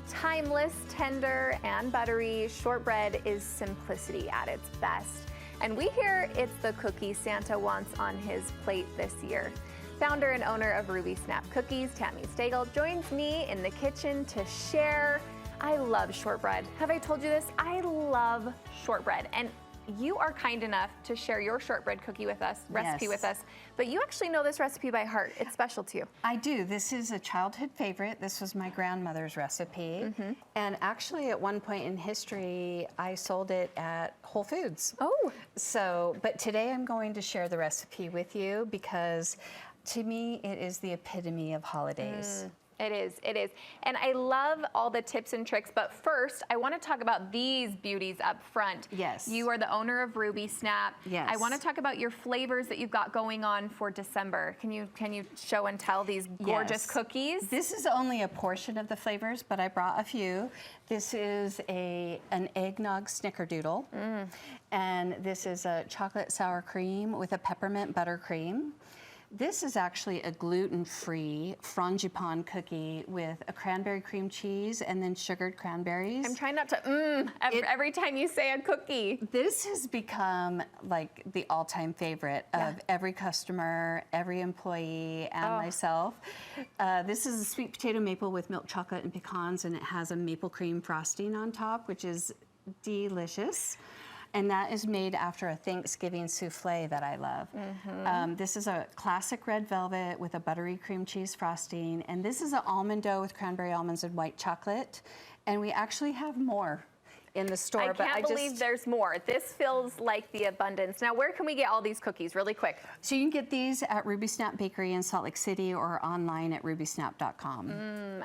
Timeless, tender, and buttery, shortbread is simplicity at its best. And we hear it's the cookie Santa wants on his plate this year. Founder and owner of Ruby Snap Cookies, Tami Steggell, joins me in the kitchen to share. I love shortbread. Have I told you this? I love shortbread. And you are kind enough to share your shortbread cookie with us, recipe with us, but you actually know this recipe by heart. It's special to you. I do. This is a childhood favorite. This was my grandmother's recipe. And actually at one point in history, I sold it at Whole Foods. Oh. So, but today I'm going to share the recipe with you because to me, it is the epitome of holidays. It is, it is. And I love all the tips and tricks, but first, I want to talk about these beauties up front. Yes. You are the owner of Ruby Snap. Yes. I want to talk about your flavors that you've got going on for December. Can you show and tell these gorgeous cookies? This is only a portion of the flavors, but I brought a few. This is an eggnog snickerdoodle, and this is a chocolate sour cream with a peppermint buttercream. This is actually a gluten-free frangipane cookie with a cranberry cream cheese and then sugared cranberries. I'm trying not to every time you say a cookie. This has become like the all-time favorite of every customer, every employee, and myself. This is a sweet potato maple with milk chocolate and pecans, and it has a maple cream frosting on top, which is delicious. And that is made after a Thanksgiving souffle that I love. This is a classic red velvet with a buttery cream cheese frosting. And this is an almond dough with cranberry almonds and white chocolate. And we actually have more in the store. I can't believe there's more. This feels like the abundance. Now, where can we get all these cookies really quick? So you can get these at Ruby Snap Bakery in Salt Lake City or online at rubysnap.com.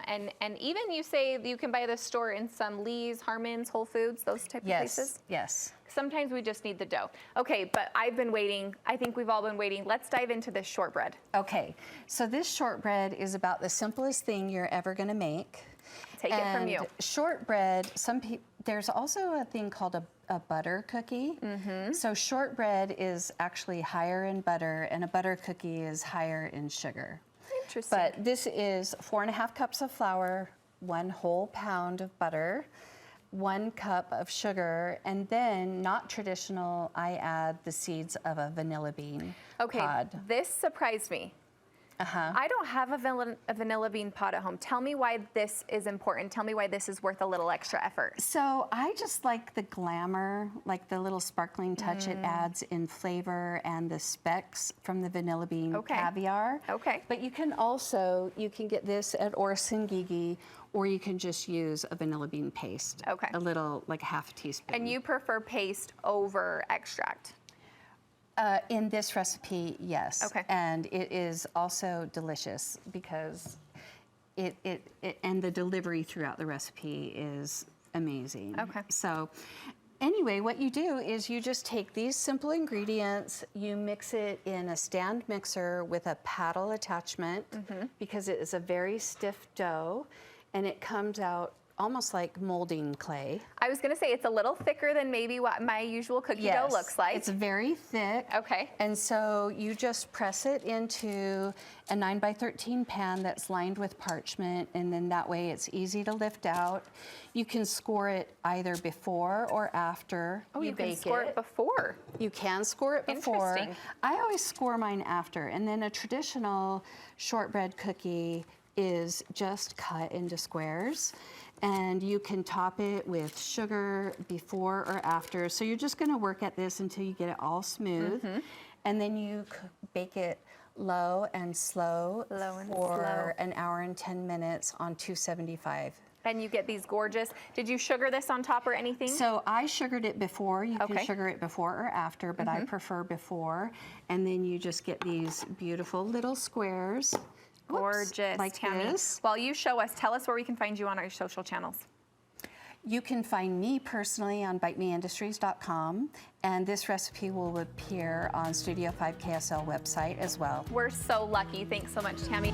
And even you say you can buy this store in some Lee's, Harmon's, Whole Foods, those type of places? Yes. Sometimes we just need the dough. Okay, but I've been waiting. I think we've all been waiting. Let's dive into this shortbread. Okay, so this shortbread is about the simplest thing you're ever gonna make. Take it from you. Shortbread, there's also a thing called a butter cookie. So shortbread is actually higher in butter, and a butter cookie is higher in sugar. Interesting. But this is 4.5 cups of flour, 1 whole pound of butter, 1 cup of sugar, and then, not traditional, I add the seeds of a vanilla bean pod. This surprised me. I don't have a vanilla bean pod at home. Tell me why this is important. Tell me why this is worth a little extra effort. So I just like the glamour, like the little sparkling touch it adds in flavor, and the specks from the vanilla bean caviar. But you can get this at Orson Gigi, or you can just use a vanilla bean paste. A little, like half a teaspoon. And you prefer paste over extract? In this recipe, yes. And it is also delicious because and the delivery throughout the recipe is amazing. So anyway, what you do is you just take these simple ingredients, you mix it in a stand mixer with a paddle attachment because it is a very stiff dough, and it comes out almost like molding clay. I was gonna say it's a little thicker than maybe what my usual cookie dough looks like. It's very thick. And so you just press it into a 9x13 pan that's lined with parchment, and then that way it's easy to lift out. You can score it either before or after you bake it. You can score it before? You can score it before. Interesting. I always score mine after, and then a traditional shortbread cookie is just cut into squares. And you can top it with sugar before or after. So you're just gonna work at this until you get it all smooth. And then you bake it low and slow for an hour and 10 minutes on 275. And you get these gorgeous, did you sugar this on top or anything? So I sugared it before. You can sugar it before or after, but I prefer before. And then you just get these beautiful little squares. Gorgeous, like Tami. this. While you show us, tell us where we can find you on our social channels. You can find me personally on bitemeindustries.com, and this recipe will appear on Studio 5 KSL website as well. We're so lucky. Thanks so much, Tami.